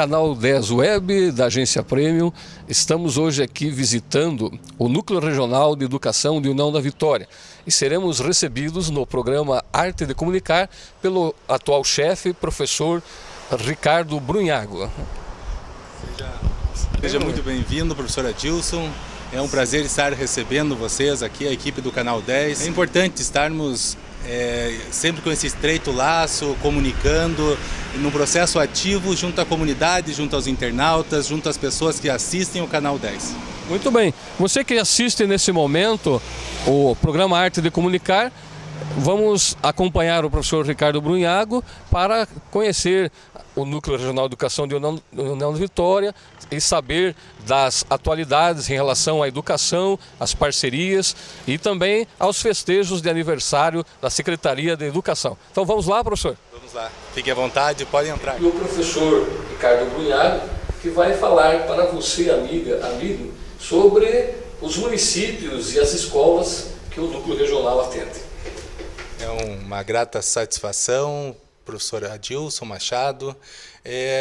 Canal 10 Web da Agência Premium. Estamos hoje aqui visitando o Núcleo Regional de Educação de União da Vitória e seremos recebidos no programa Arte de Comunicar pelo atual chefe, professor Ricardo Brunhago. Seja muito bem-vindo, professor Adilson. É um prazer estar recebendo vocês aqui, a equipe do Canal 10. É importante estarmos sempre com esse estreito laço, comunicando, num processo ativo junto à comunidade, junto aos internautas, junto às pessoas que assistem o Canal 10. Muito bem. Você que assiste nesse momento o programa Arte de Comunicar, vamos acompanhar o professor Ricardo Brunhago para conhecer o Núcleo Regional de Educação de União da Vitória e saber das atualidades em relação à educação, às parcerias e também aos festejos de aniversário da Secretaria de Educação. Então vamos lá, professor? Vamos lá. Fique à vontade, podem entrar. E o professor Ricardo Brunhago, que vai falar para você, amigo, sobre os municípios e as escolas que o Núcleo Regional atende. É uma grata satisfação, professor Adilson Machado,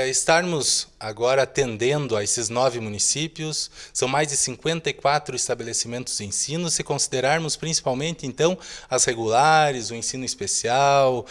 estarmos agora atendendo a esses 9 municípios. São mais de 54 estabelecimentos de ensino, se considerarmos principalmente, então, as regulares, o ensino especial,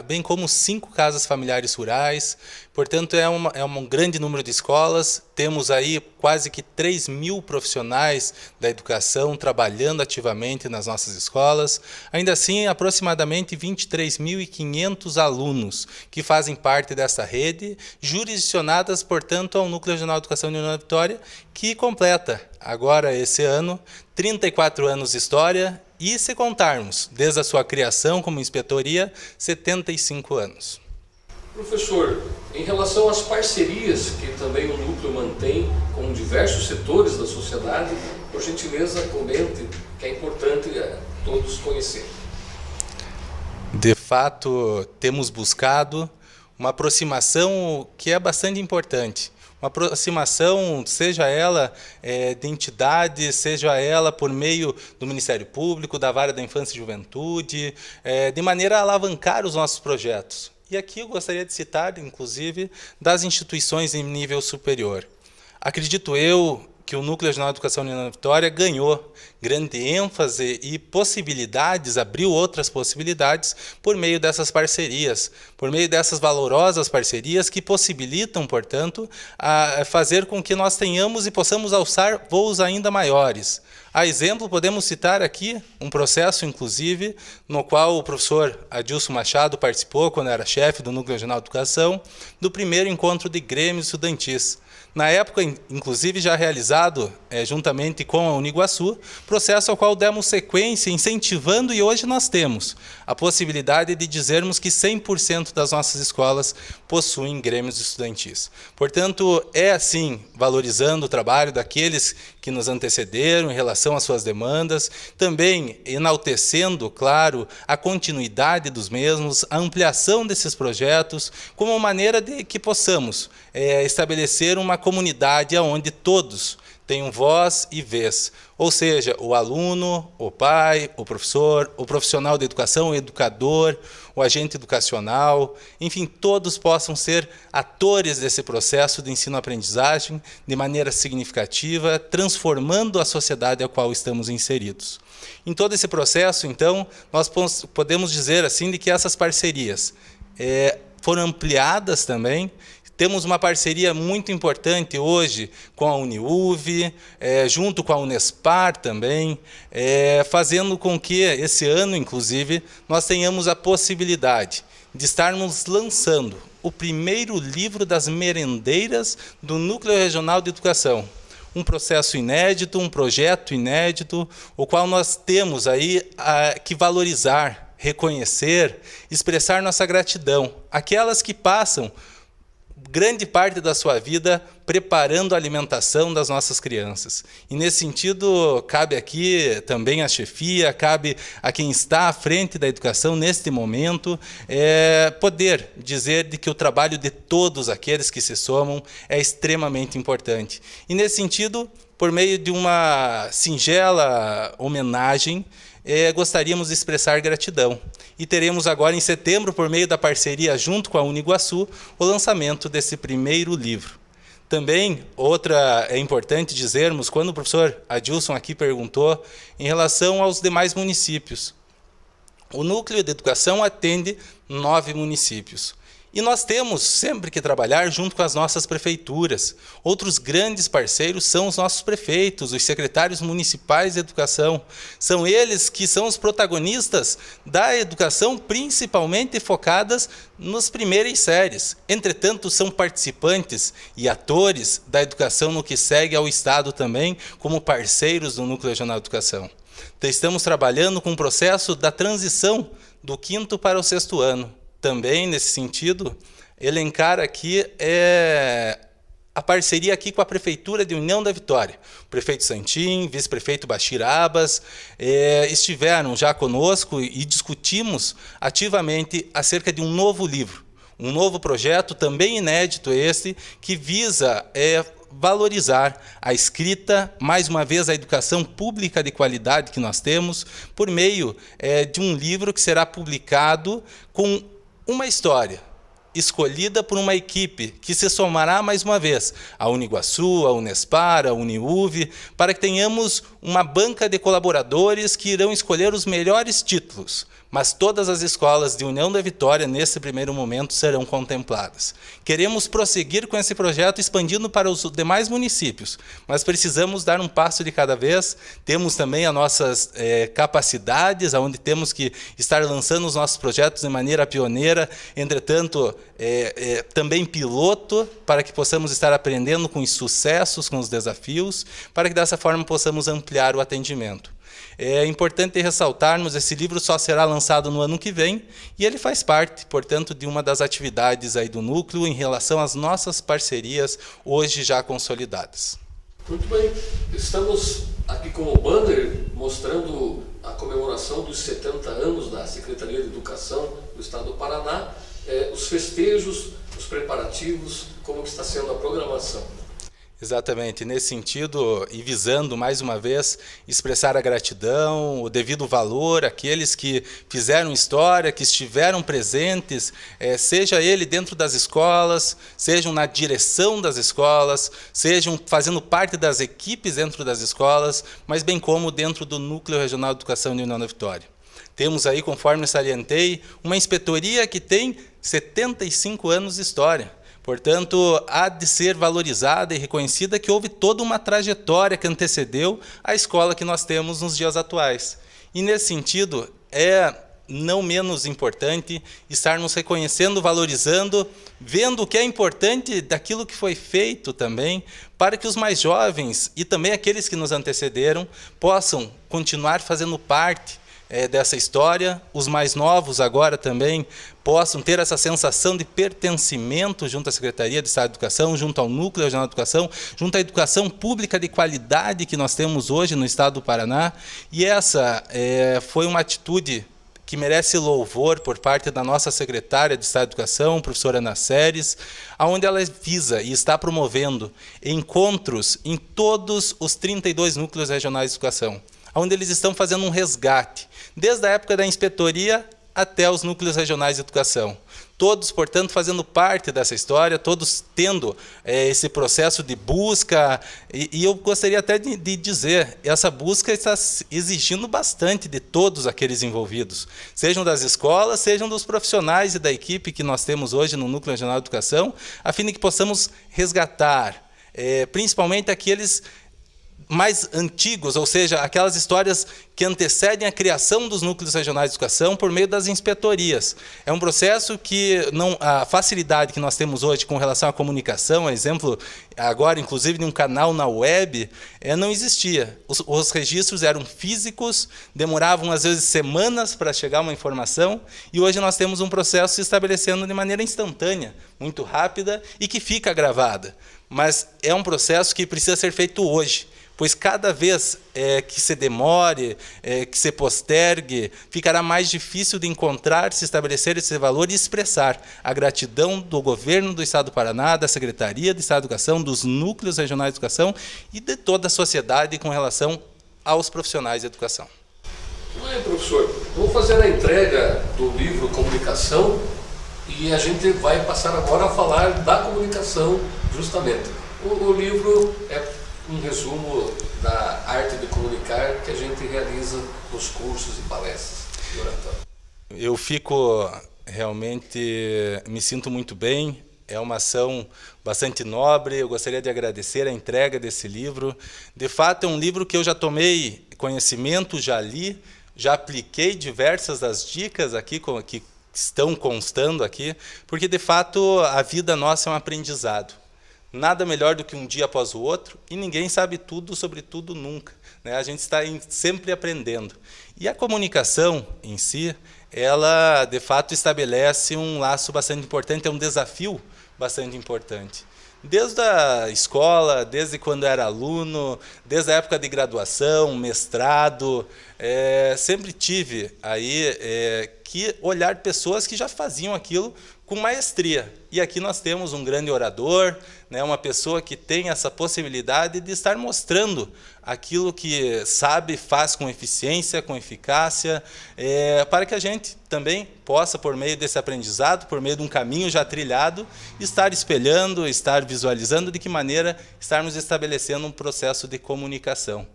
bem como 5 casas familiares rurais. Portanto, é um grande número de escolas. Temos aí quase que 3.000 profissionais da educação trabalhando ativamente nas nossas escolas. Ainda assim, aproximadamente 23.500 alunos que fazem parte dessa rede, jurisdicionadas, portanto, ao Núcleo Regional de Educação de União da Vitória, que completa agora, esse ano, 34 anos de história e, se contarmos, desde a sua criação como inspetoria, 75 anos. Professor, em relação às parcerias que também o Núcleo mantém com diversos setores da sociedade, por gentileza, comente, que é importante todos conhecerem. De fato, temos buscado uma aproximação que é bastante importante. Uma aproximação, seja ela de entidades, seja ela por meio do Ministério Público, da Vara da Infância e Juventude, de maneira a alavancar os nossos projetos. E aqui eu gostaria de citar, inclusive, das instituições em nível superior. Acredito eu que o Núcleo Regional de Educação de União da Vitória ganhou grande ênfase e possibilidades, abriu outras possibilidades por meio dessas parcerias, por meio dessas valorosas parcerias que possibilitam, portanto, fazer com que nós tenhamos e possamos alçar voos ainda maiores. A exemplo, podemos citar aqui um processo, inclusive, no qual o professor Adilson Machado participou, quando era chefe do Núcleo Regional de Educação, do primeiro encontro de grêmios estudantis. Na época, inclusive, já realizado juntamente com a Uniguaçu, processo ao qual demos sequência, incentivando, e hoje nós temos a possibilidade de dizermos que 100% das nossas escolas possuem grêmios estudantis. Portanto, é assim, valorizando o trabalho daqueles que nos antecederam em relação às suas demandas, também enaltecendo, claro, a continuidade dos mesmos, a ampliação desses projetos, como maneira de que possamos estabelecer uma comunidade onde todos tenham voz e vez, ou seja, o aluno, o pai, o professor, o profissional da educação, o educador, o agente educacional, enfim, todos possam ser atores desse processo de ensino-aprendizagem de maneira significativa, transformando a sociedade a qual estamos inseridos. Em todo esse processo, então, nós podemos dizer assim de que essas parcerias foram ampliadas também. Temos uma parceria muito importante hoje com a Uniuv, junto com a Unespar também, fazendo com que esse ano, inclusive, nós tenhamos a possibilidade de estarmos lançando o primeiro livro das merendeiras do Núcleo Regional de Educação. Um processo inédito, um projeto inédito, o qual nós temos aí que valorizar, reconhecer, expressar nossa gratidão. Aquelas que passam grande parte da sua vida preparando a alimentação das nossas crianças. E nesse sentido, cabe aqui também a chefia, cabe a quem está à frente da educação neste momento, poder dizer de que o trabalho de todos aqueles que se somam é extremamente importante. E nesse sentido, por meio de uma singela homenagem, gostaríamos de expressar gratidão. E teremos agora, em setembro, por meio da parceria junto com a Uniguaçu, o lançamento desse primeiro livro. Também, é importante dizermos, quando o professor Adilson aqui perguntou, em relação aos demais municípios. O Núcleo de Educação atende 9 municípios. E nós temos sempre que trabalhar junto com as nossas prefeituras. Outros grandes parceiros são os nossos prefeitos, os secretários municipais de educação. São eles que são os protagonistas da educação, principalmente focadas nas primeiras séries. Entretanto, são participantes e atores da educação no que segue ao Estado também, como parceiros do Núcleo Regional de Educação. Então, estamos trabalhando com o processo da transição do 5º para o 6º ano. Também, nesse sentido, elencar aqui a parceria aqui com a Prefeitura de União da Vitória. O prefeito Santim, vice-prefeito Bashir Abbas, estiveram já conosco e discutimos ativamente acerca de um novo livro, um novo projeto, também inédito esse, que visa valorizar a escrita, mais uma vez a educação pública de qualidade que nós temos, por meio de um livro que será publicado com uma história escolhida por uma equipe que se somará mais uma vez à Uniguaçu, à Unespar, à Uniuv, para que tenhamos uma banca de colaboradores que irão escolher os melhores títulos, mas todas as escolas de União da Vitória, nesse primeiro momento, serão contempladas. Queremos prosseguir com esse projeto, expandindo para os demais municípios, mas precisamos dar um passo de cada vez. Temos também as nossas capacidades, onde temos que estar lançando os nossos projetos de maneira pioneira, entretanto, também piloto, para que possamos estar aprendendo com os sucessos, com os desafios, para que dessa forma possamos ampliar o atendimento. É importante ressaltarmos, esse livro só será lançado no ano que vem, e ele faz parte, portanto, de uma das atividades aí do Núcleo em relação às nossas parcerias hoje já consolidadas. Muito bem, estamos aqui com o banner mostrando a comemoração dos 70 anos da Secretaria de Educação do Estado do Paraná, os festejos, os preparativos, como que está sendo a programação. Exatamente, nesse sentido, e visando mais uma vez expressar a gratidão, o devido valor àqueles que fizeram história, que estiveram presentes, seja ele dentro das escolas, sejam na direção das escolas, sejam fazendo parte das equipes dentro das escolas, mas bem como dentro do Núcleo Regional de Educação de União da Vitória. Temos aí, conforme salientei, uma inspetoria que tem 75 anos de história. Portanto, há de ser valorizada e reconhecida que houve toda uma trajetória que antecedeu a escola que nós temos nos dias atuais. E, nesse sentido, é não menos importante estarmos reconhecendo, valorizando, vendo o que é importante daquilo que foi feito também, para que os mais jovens e também aqueles que nos antecederam possam continuar fazendo parte dessa história, os mais novos agora também possam ter essa sensação de pertencimento junto à Secretaria de Estado de Educação, junto ao Núcleo Regional de Educação, junto à educação pública de qualidade que nós temos hoje no Estado do Paraná. E essa foi uma atitude que merece louvor por parte da nossa secretária de Estado de Educação, professora Ana Seres, onde ela visa e está promovendo encontros em todos os 32 núcleos regionais de educação, onde eles estão fazendo um resgate, desde a época da inspetoria até os núcleos regionais de educação. Todos, portanto, fazendo parte dessa história, todos tendo esse processo de busca, e eu gostaria até de dizer, essa busca está exigindo bastante de todos aqueles envolvidos, sejam das escolas, sejam dos profissionais e da equipe que nós temos hoje no Núcleo Regional de Educação, a fim de que possamos resgatar, principalmente aqueles mais antigos, ou seja, aquelas histórias que antecedem a criação dos núcleos regionais de educação por meio das inspetorias. É um processo que a facilidade que nós temos hoje com relação à comunicação, exemplo, agora inclusive de um canal na web, não existia. Os registros eram físicos, demoravam às vezes semanas para chegar uma informação, e hoje nós temos um processo se estabelecendo de maneira instantânea, muito rápida e que fica gravada. Mas é um processo que precisa ser feito hoje, pois cada vez que se demore, que se postergue, ficará mais difícil de encontrar, se estabelecer esse valor e expressar a gratidão do governo do Estado do Paraná, da Secretaria de Estado de Educação, dos núcleos regionais de educação e de toda a sociedade com relação aos profissionais de educação. Tudo bem, professor. Vamos fazer a entrega do livro Comunicação e a gente vai passar agora a falar da comunicação, justamente. O livro é um resumo da arte de comunicar que a gente realiza nos cursos e palestras de oratório. Eu fico realmente, me sinto muito bem. É uma ação bastante nobre. Eu gostaria de agradecer a entrega desse livro. De fato, é um livro que eu já tomei conhecimento, já li, já apliquei diversas das dicas aqui que estão constando aqui, porque, de fato, a vida nossa é um aprendizado. Nada melhor do que um dia após o outro, e ninguém sabe tudo sobre tudo nunca, né? A gente está sempre aprendendo. E a comunicação em si, ela, de fato, estabelece um laço bastante importante, é um desafio bastante importante. Desde a escola, desde quando era aluno, desde a época de graduação, mestrado, sempre tive aí que olhar pessoas que já faziam aquilo com maestria. E aqui nós temos um grande orador, né, uma pessoa que tem essa possibilidade de estar mostrando aquilo que sabe, faz com eficiência, com eficácia, para que a gente também possa, por meio desse aprendizado, por meio de um caminho já trilhado, estar espelhando, estar visualizando de que maneira estarmos estabelecendo um processo de comunicação.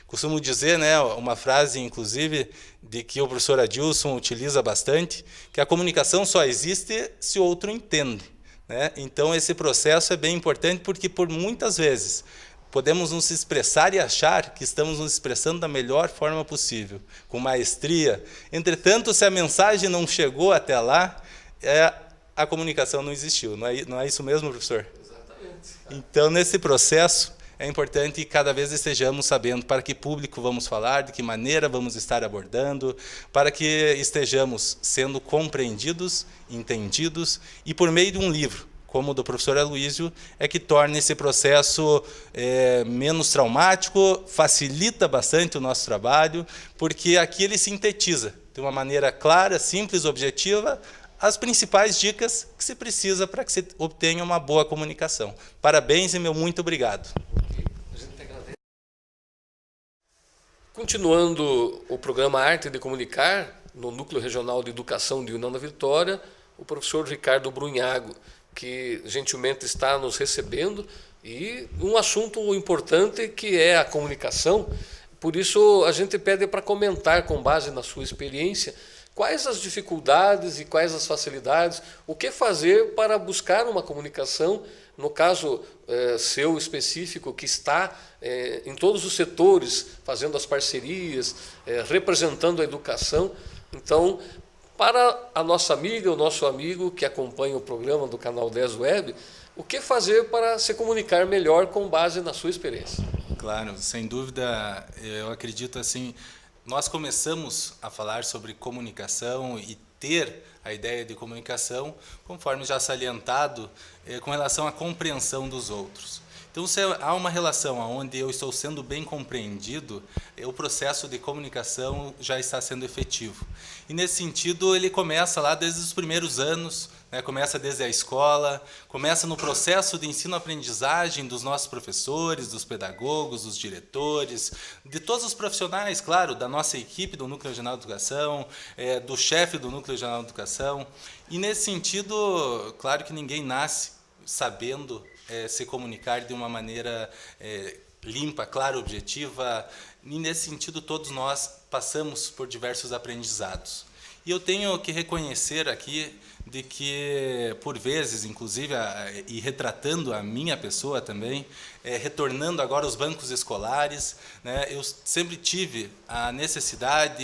Costumo dizer, né, uma frase, inclusive, de que o professor Adilson utiliza bastante, que a comunicação só existe se o outro entende, né? Então, esse processo é bem importante porque, por muitas vezes, podemos nos expressar e achar que estamos nos expressando da melhor forma possível, com maestria. Entretanto, se a mensagem não chegou até lá, a comunicação não existiu. Não é isso mesmo, professor? Exatamente. Então, nesse processo, é importante que cada vez estejamos sabendo para que público vamos falar, de que maneira vamos estar abordando, para que estejamos sendo compreendidos, entendidos, e por meio de um livro, como o do professor Aloísio, é que torna esse processo menos traumático, facilita bastante o nosso trabalho, porque aqui ele sintetiza, de uma maneira clara, simples, objetiva, as principais dicas que se precisa para que se obtenha uma boa comunicação. Parabéns e meu muito obrigado. Continuando o programa Arte de Comunicar, no Núcleo Regional de Educação de União da Vitória, o professor Ricardo Brunhago, que gentilmente está nos recebendo, e um assunto importante que é a comunicação. Por isso, a gente pede para comentar, com base na sua experiência, quais as dificuldades e quais as facilidades, o que fazer para buscar uma comunicação, no caso seu específico, que está em todos os setores, fazendo as parcerias, representando a educação. Então, para a nossa amiga, o nosso amigo que acompanha o programa do Canal 10 Web, o que fazer para se comunicar melhor com base na sua experiência? Claro, sem dúvida, eu acredito assim, nós começamos a falar sobre comunicação e ter a ideia de comunicação, conforme já salientado, com relação à compreensão dos outros. Então, se há uma relação onde eu estou sendo bem compreendido, o processo de comunicação já está sendo efetivo. E, nesse sentido, ele começa lá desde os primeiros anos, né, começa desde a escola, começa no processo de ensino-aprendizagem dos nossos professores, dos pedagogos, dos diretores, de todos os profissionais, claro, da nossa equipe do Núcleo Regional de Educação, do chefe do Núcleo Regional de Educação. E, nesse sentido, claro que ninguém nasce sabendo se comunicar de uma maneira limpa, clara, objetiva. E, nesse sentido, todos nós passamos por diversos aprendizados. E eu tenho que reconhecer aqui de que, por vezes, inclusive, e retratando a minha pessoa também, retornando agora aos bancos escolares, né, eu sempre tive a necessidade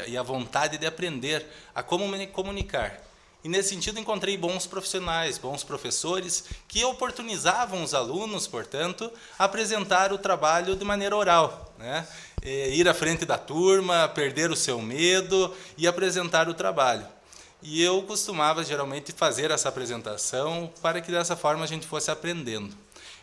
e a vontade de aprender a como me comunicar. E, nesse sentido, encontrei bons profissionais, bons professores, que oportunizavam os alunos, portanto, a apresentar o trabalho de maneira oral, né? Ir à frente da turma, perder o seu medo e apresentar o trabalho. E eu costumava, geralmente, fazer essa apresentação para que, dessa forma, a gente fosse aprendendo.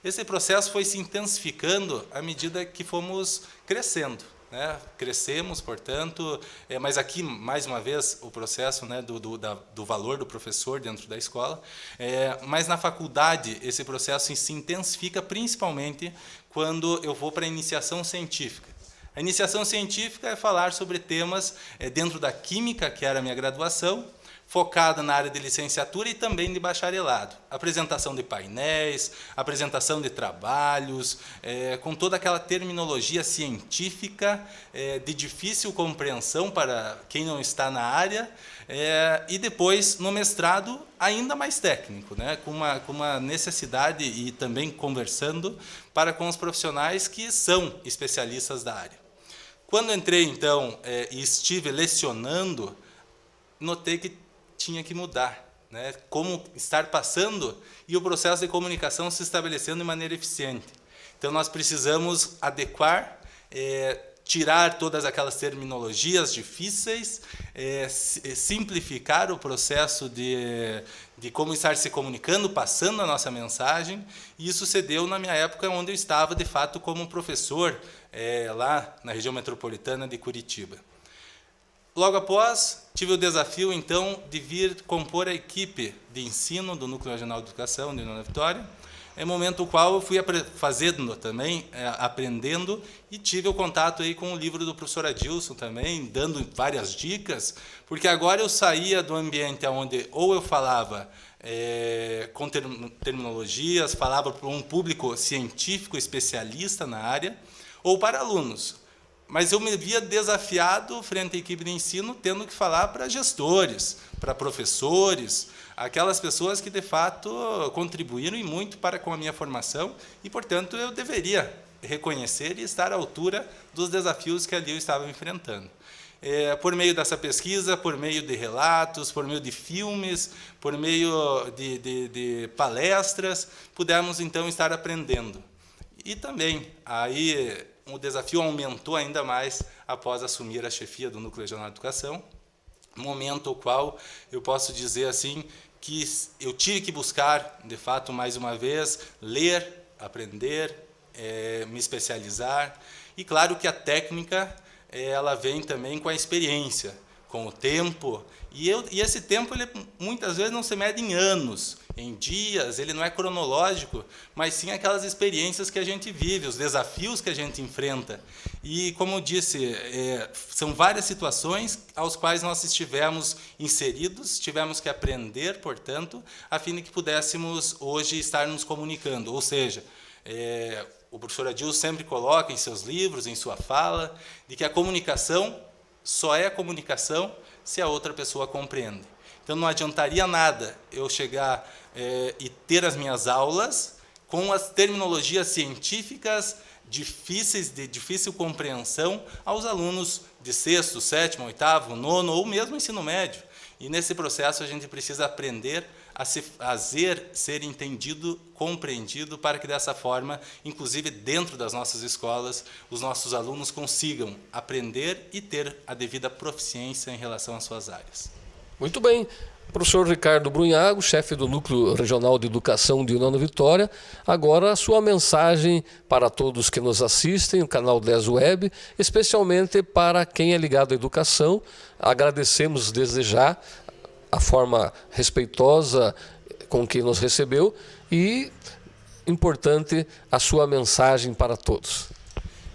Esse processo foi se intensificando à medida que fomos crescendo. Né? Crescemos, portanto, mas aqui, mais uma vez, o processo, né, do valor do professor dentro da escola, mas na faculdade esse processo se intensifica principalmente quando eu vou para a iniciação científica. A iniciação científica é falar sobre temas dentro da química, que era a minha graduação, focada na área de licenciatura e também de bacharelado. Apresentação de painéis, apresentação de trabalhos, com toda aquela terminologia científica de difícil compreensão para quem não está na área, e depois, no mestrado, ainda mais técnico, né? com uma necessidade e também conversando com os profissionais que são especialistas da área. Quando entrei, então, e estive lecionando, notei que tinha que mudar, né? Como estar passando e o processo de comunicação se estabelecendo de maneira eficiente. Então, nós precisamos adequar, tirar todas aquelas terminologias difíceis, simplificar o processo de como estar se comunicando, passando a nossa mensagem, e isso se deu na minha época, onde eu estava, de fato, como professor, lá na região metropolitana de Curitiba. Logo após, tive o desafio, então, de vir compor a equipe de ensino do Núcleo Regional de Educação de Nona Vitória, momento no qual eu fui fazendo também, aprendendo, e tive o contato aí com o livro do professor Adilson também, dando várias dicas, porque agora eu saía do ambiente onde ou eu falava com terminologias, falava para um público científico, especialista na área, ou para alunos. Mas eu me via desafiado frente à equipe de ensino, tendo que falar para gestores, para professores, aquelas pessoas que, de fato, contribuíram e muito com a minha formação, e, portanto, eu deveria reconhecer e estar à altura dos desafios que ali eu estava enfrentando. Por meio dessa pesquisa, por meio de relatos, por meio de filmes, por meio de palestras, pudemos, então, estar aprendendo. E também, aí, o desafio aumentou ainda mais após assumir a chefia do Núcleo Regional de Educação, momento no qual eu posso dizer assim que eu tive que buscar, de fato, mais uma vez, ler, aprender, me especializar, e claro que a técnica ela vem também com a experiência, com o tempo, e esse tempo ele muitas vezes não se mede em anos, em dias, ele não é cronológico, mas sim aquelas experiências que a gente vive, os desafios que a gente enfrenta. E, como eu disse, são várias situações aos quais nós estivemos inseridos, tivemos que aprender, portanto, a fim de que pudéssemos hoje estar nos comunicando. Ou seja, o professor Adilson sempre coloca em seus livros, em sua fala, de que a comunicação só é comunicação se a outra pessoa compreende. Então, não adiantaria nada eu chegar e ter as minhas aulas com as terminologias científicas difíceis, de difícil compreensão, aos alunos de 6º, 7º, 8º, 9º ou mesmo ensino médio. E, nesse processo, a gente precisa aprender a ser entendido, compreendido, para que, dessa forma, inclusive dentro das nossas escolas, os nossos alunos consigam aprender e ter a devida proficiência em relação às suas áreas. Muito bem. Professor Ricardo Brunhago, chefe do Núcleo Regional de Educação de Nona Vitória, agora a sua mensagem para todos que nos assistem, o canal 10 Web, especialmente para quem é ligado à educação. Agradecemos desde já a forma respeitosa com que nos recebeu e, importante, a sua mensagem para todos.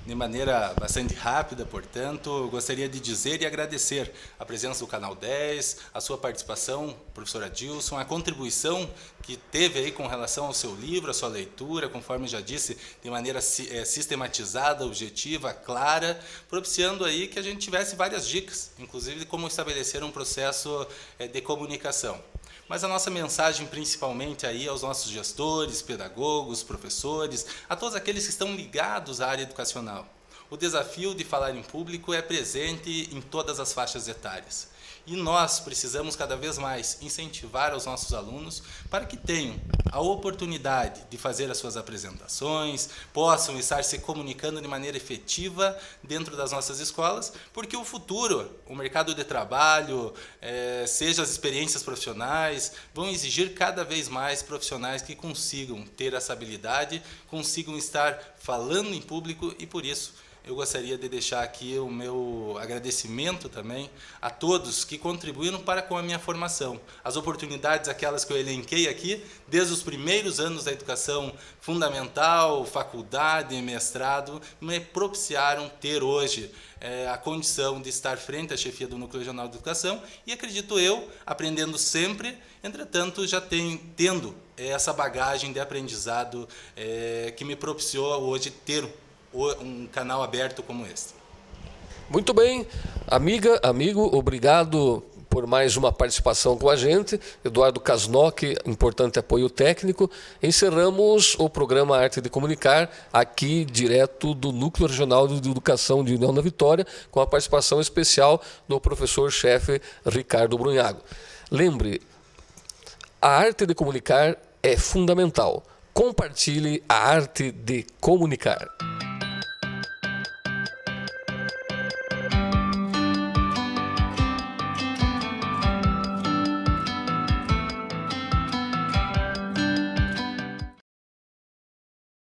De maneira bastante rápida, portanto, eu gostaria de dizer e agradecer a presença do Canal 10, a sua participação, professor Adilson, a contribuição que teve aí com relação ao seu livro, a sua leitura, conforme já disse, de maneira sistematizada, objetiva, clara, propiciando aí que a gente tivesse várias dicas, inclusive de como estabelecer um processo de comunicação. Mas a nossa mensagem, principalmente aí aos nossos gestores, pedagogos, professores, a todos aqueles que estão ligados à área educacional. O desafio de falar em público é presente em todas as faixas etárias. E nós precisamos cada vez mais incentivar os nossos alunos para que tenham a oportunidade de fazer as suas apresentações, possam estar se comunicando de maneira efetiva dentro das nossas escolas, porque o futuro, o mercado de trabalho, seja as experiências profissionais, vão exigir cada vez mais profissionais que consigam ter essa habilidade, consigam estar falando em público e, por isso, eu gostaria de deixar aqui o meu agradecimento também a todos que contribuíram para com a minha formação. As oportunidades, aquelas que eu elenquei aqui, desde os primeiros anos da educação fundamental, faculdade, mestrado, me propiciaram ter hoje a condição de estar frente à chefia do Núcleo Regional de Educação e, acredito eu, aprendendo sempre, entretanto, já tendo essa bagagem de aprendizado que me propiciou hoje ter um canal aberto como este. Muito bem, amiga, amigo, obrigado por mais uma participação com a gente. Eduardo Kasnock, importante apoio técnico. Encerramos o programa Arte de Comunicar, aqui direto do Núcleo Regional de Educação de União da Vitória, com a participação especial do professor-chefe Ricardo Brunhago. Lembre, a arte de comunicar é fundamental. Compartilhe a arte de comunicar.